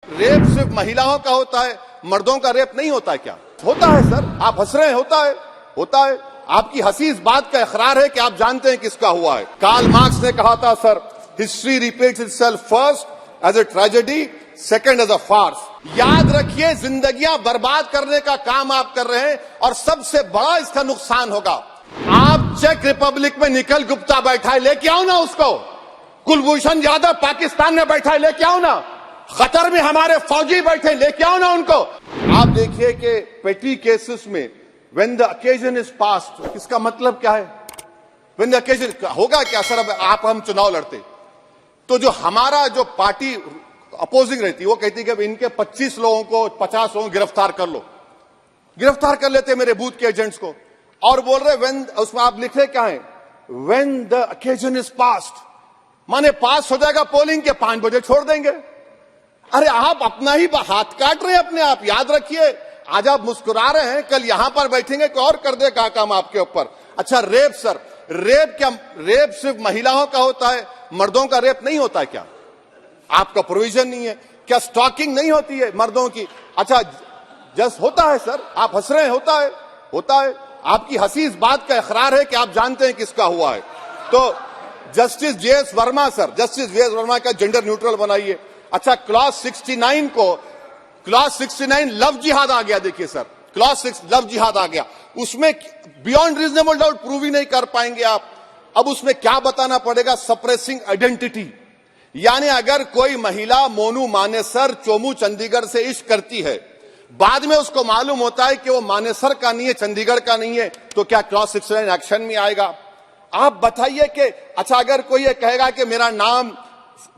Rape सिर्फ महिलाओं का होता है, मर्दों का रेप नहीं होता है क्या? होता है सर, आप हंस रहे हैं, होता है। आपकी हंसी इस बात का इकरार है कि आप जानते हैं किसका हुआ है। कार्ल मार्क्स ने कहा था sir, history repeats itself first as a tragedy, second as a farce. याद रखिए, जिंदगियां बर्बाद करने का काम आप कर रहे हैं और सबसे बड़ा इसका नुकसान होगा। आप चेक रिपब्लिक में निखिल गुप्ता बैठा है, लेके आओ ना उसको। कुलभूषण यादव पाकिस्तान में बैठा है, लेके आओ ना। कतर में हमारे फौजी बैठे, लेके आओ ना उनको। आप देखिए कि पेटी केसेस में when the occasion is past, इसका मतलब क्या है? व्हेन द ओकेजन होगा क्या सर? अब हम चुनाव लड़ते तो जो हमारा जो पार्टी अपोजिंग रहती वो कहती कि अब इनके 25 लोगों को 50 लोगों को गिरफ्तार कर लो, गिरफ्तार कर लेते मेरे बूथ के एजेंट्स को। और बोल रहे व्हेन, उसमें आप लिख रहे क्या है? When the occasion is past, माने पास हो जाएगा पोलिंग के 5 बजे छोड़ देंगे। अरे आप अपना ही हाथ काट रहे हैं अपने आप। याद रखिए, आज आप मुस्कुरा रहे हैं, कल यहां पर बैठेंगे कोई और कर दे का काम आपके ऊपर। अच्छा रेप सर, रेप क्या? रेप सिर्फ महिलाओं का होता है, मर्दों का रेप नहीं होता है क्या? आपका प्रोविजन नहीं है क्या? स्टॉकिंग नहीं होती है मर्दों की? अच्छा जस्ट होता है सर, आप हंस रहे हैं, होता है। आपकी हंसी इस बात का इकरार है कि आप जानते हैं किसका हुआ है। तो justice JS Verma sir, justice JS Verma का जेंडर न्यूट्रल बनाइए। अच्छा क्लॉज 69 को, क्लॉज 69 लव जिहाद आ गया। देखिए सर, क्लॉज 6 लव जिहाद आ गया, उसमें बियॉन्ड रीजनेबल डाउट प्रूव ही नहीं कर पाएंगे आप। अब उसमें क्या बताना पड़ेगा? Suppressing identity. यानी अगर कोई महिला मोनू मानेसर चोमू चंडीगढ़ से इश्क करती है, बाद में उसको मालूम होता है कि वो मानेसर का नहीं है, चंडीगढ़ का नहीं है, तो क्या क्लॉज 69 एक्शन में आएगा? आप बताइए कि अच्छा अगर कोई ये कहेगा कि मेरा नाम,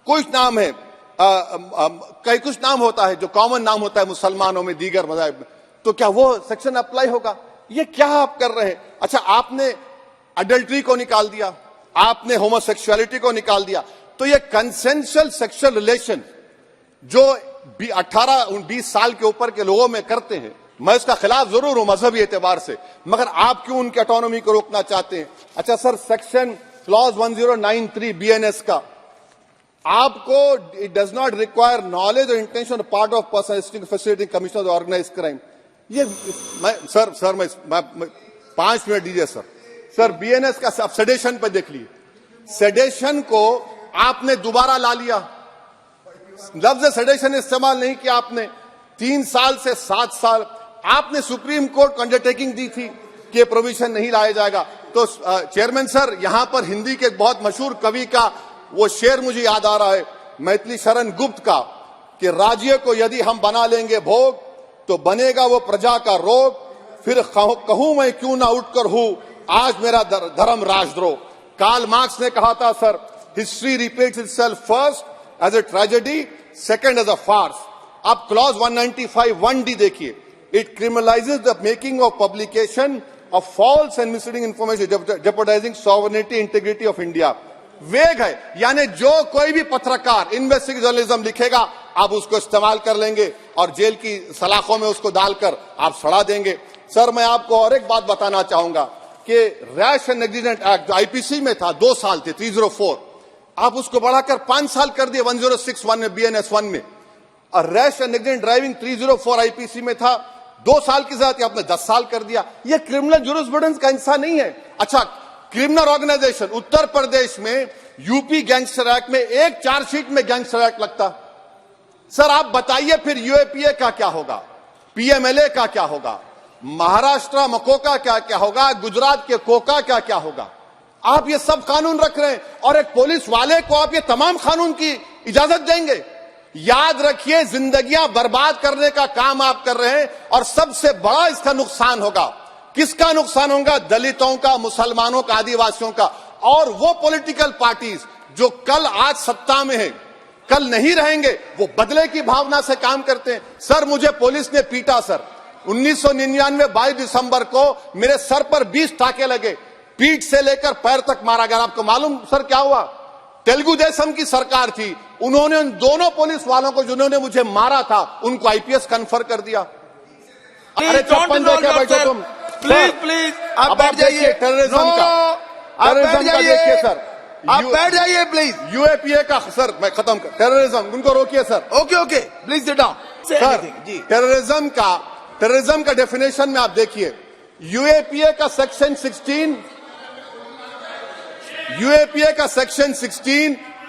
कुछ नाम है, कई कुछ नाम होता है जो कॉमन नाम होता है मुसलमानों में, दीगर मज़ाहिब में, तो क्या वो सेक्शन अप्लाई होगा? ये क्या आप कर रहे हैं? अच्छा आपने अडल्ट्री को निकाल दिया, आपने होमोसेक्सुअलिटी को निकाल दिया, तो ये कंसेंशुअल सेक्सुअल रिलेशन जो 18-20 साल के ऊपर के लोगों में करते हैं, मैं इसका खिलाफ जरूर हूं मजहबी एतबार से, मगर आप क्यों उनकी ऑटोनॉमी को रोकना चाहते हैं? अच्छा सर, सेक्शन क्लॉज 1093 बीएनएस का, आपको it does not require knowledge और intention part of person facilitating commission of organised crime. ये मैं 5 मिनट दीजिए सर। सर बीएनएस का सेडेशन पे देख लीजिए, सेडेशन को आपने दोबारा ला लिया, लफ्ज सेडेशन इस्तेमाल नहीं किया आपने। 3 साल से 7 साल आपने सुप्रीम कोर्ट को अंडरटेकिंग दी थी कि प्रोविजन नहीं लाया जाएगा। तो चेयरमैन सर, यहां पर हिंदी के एक बहुत मशहूर कवि का वो शेर मुझे याद आ रहा है, मैथिली शरण गुप्त का, कि राज्य को यदि हम बना लेंगे भोग तो बनेगा वो प्रजा का रोग, फिर कहूं मैं क्यों ना उठकर हूं आज मेरा धर्म राजद्रोह। कार्ल मार्क्स ने कहा था sir, history repeats itself first as a tragedy, second as a farce. आप क्लॉज 195 1D देखिए, it criminalises the making of publication of false and misleading information jeopardising sovereignty integrity of India. Vague है, यानी जो कोई भी पत्रकार investigative journalism लिखेगा आप उसको इस्तेमाल कर लेंगे और जेल की सलाखों में उसको डालकर आप सड़ा देंगे। सर मैं आपको और एक बात बताना चाहूंगा कि रैश एंड नेग्लिजेंट एक्ट जो आईपीसी में था 2 साल थे, 304, आप उसको बढ़ाकर 5 साल कर दिए 1061 में, बीएनएस 1 में। और rash and negligent driving 304 IPC में था 2 साल की सजा, आपने 10 साल कर दिया। यह क्रिमिनल ज्यूरिस्प्रूडेंस का हिस्सा नहीं है। अच्छा क्रिमिनल ऑर्गेनाइजेशन, उत्तर प्रदेश में यूपी गैंगस्टर एक्ट में एक चार्जशीट में गैंगस्टर एक्ट लगता। सर आप बताइए फिर यूएपीए का क्या होगा, पीएमएलए का क्या होगा, महाराष्ट्र मकोका क्या क्या होगा, गुजरात के कोका क्या क्या होगा? आप ये सब कानून रख रहे हैं और एक पुलिस वाले को आप ये तमाम कानून की इजाजत देंगे? याद रखिए, जिंदगियां बर्बाद करने का काम आप कर रहे हैं और सबसे बड़ा इसका नुकसान होगा। किसका नुकसान होगा? दलितों का, मुसलमानों का, आदिवासियों का। और वो पॉलिटिकल पार्टीज जो कल आज सत्ता में है, कल नहीं रहेंगे, वो बदले की भावना से काम करते हैं। सर मुझे पुलिस ने पीटा सर, 1999 22 दिसंबर को मेरे सर पर 20 टाके लगे, पीठ से लेकर पैर तक मारा गया। आपको मालूम सर क्या हुआ? तेलुगु देशम की सरकार थी, उन्होंने उन दोनों पुलिस वालों को जिन्होंने मुझे मारा था उनको आईपीएस कन्फर कर दिया। अरे चौपन देखे बैठो तुम, प्लीज आप बैठ जाइए। टेररिज्म का देखिए सर, आप बैठ जाइए प्लीज। यूएपीए का सर मैं खत्म कर टेररिज्म उनको रोकिए sir. Okay okay please sit down. Sir ji terrorism का डेफिनेशन में आप देखिए यूएपीए का सेक्शन 16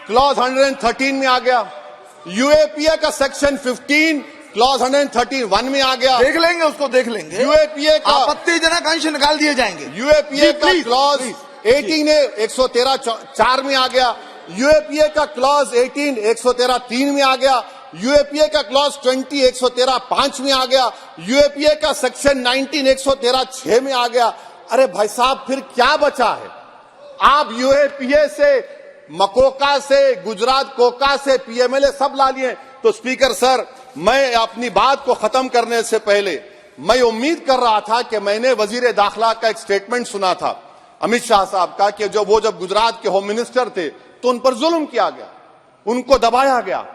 क्लॉज 113 में आ गया। यूएपीए का सेक्शन 15 क्लॉज 131 में आ गया। देख लेंगे उसको, देख लेंगे। यूएपीए का आपत्तिजनक अंश निकाल दिए जाएंगे। यूएपीए का क्लॉज 18 113(4) में आ गया। यूएपीए का क्लॉज 18 113(3) में आ गया। यूएपीए का क्लॉज 20 113(5) में आ गया। यूएपीए का सेक्शन 19 113(6) में आ गया। अरे भाई साहब फिर क्या बचा है? आप यूएपीए से मकोका से गुजरात कोका से पीएमएलए सब ला लिए। तो स्पीकर सर मैं अपनी बात को खत्म करने से पहले मैं उम्मीद कर रहा था कि मैंने वजीर दाखिला का एक स्टेटमेंट सुना था अमित शाह साहब का कि जब गुजरात के होम मिनिस्टर थे तो उन पर जुल्म किया गया, उनको दबाया गया।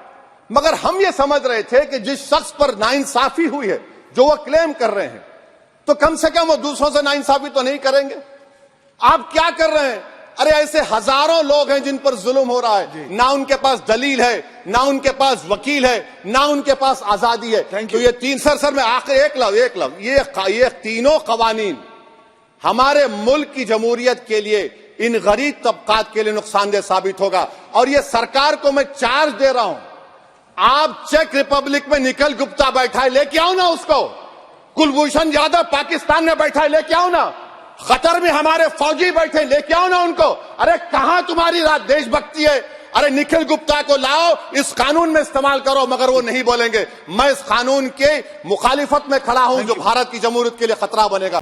मगर हम ये समझ रहे थे कि जिस शख्स पर नाइंसाफी हुई है जो वो क्लेम कर रहे हैं तो कम से कम वो दूसरों से नाइंसाफी तो नहीं करेंगे। आप क्या कर रहे हैं? अरे ऐसे हजारों लोग हैं जिन पर जुल्म हो रहा है, ना उनके पास दलील है, ना उनके पास वकील है, ना उनके पास आजादी है। तो ये तीन सर मैं आखिर एक लव ये तीनों कवानीन हमारे मुल्क की जमहूरियत के लिए इन गरीब तबकात के लिए नुकसानदेह साबित होगा। और ये सरकार को मैं चार्ज दे रहा हूं, आप चेक रिपब्लिक में निखिल गुप्ता बैठा है, लेके आओ ना उसको। कुलभूषण यादव पाकिस्तान में बैठा है, लेके आओ ना। कतर में हमारे फौजी बैठे, लेके आओ ना उनको। अरे कहां तुम्हारी देशभक्ति है? अरे निखिल गुप्ता को लाओ, इस कानून में इस्तेमाल करो। मगर वो नहीं बोलेंगे। मैं इस कानून के मुखालिफत में खड़ा हूं जो भारत की जमहूरियत के लिए खतरा बनेगा।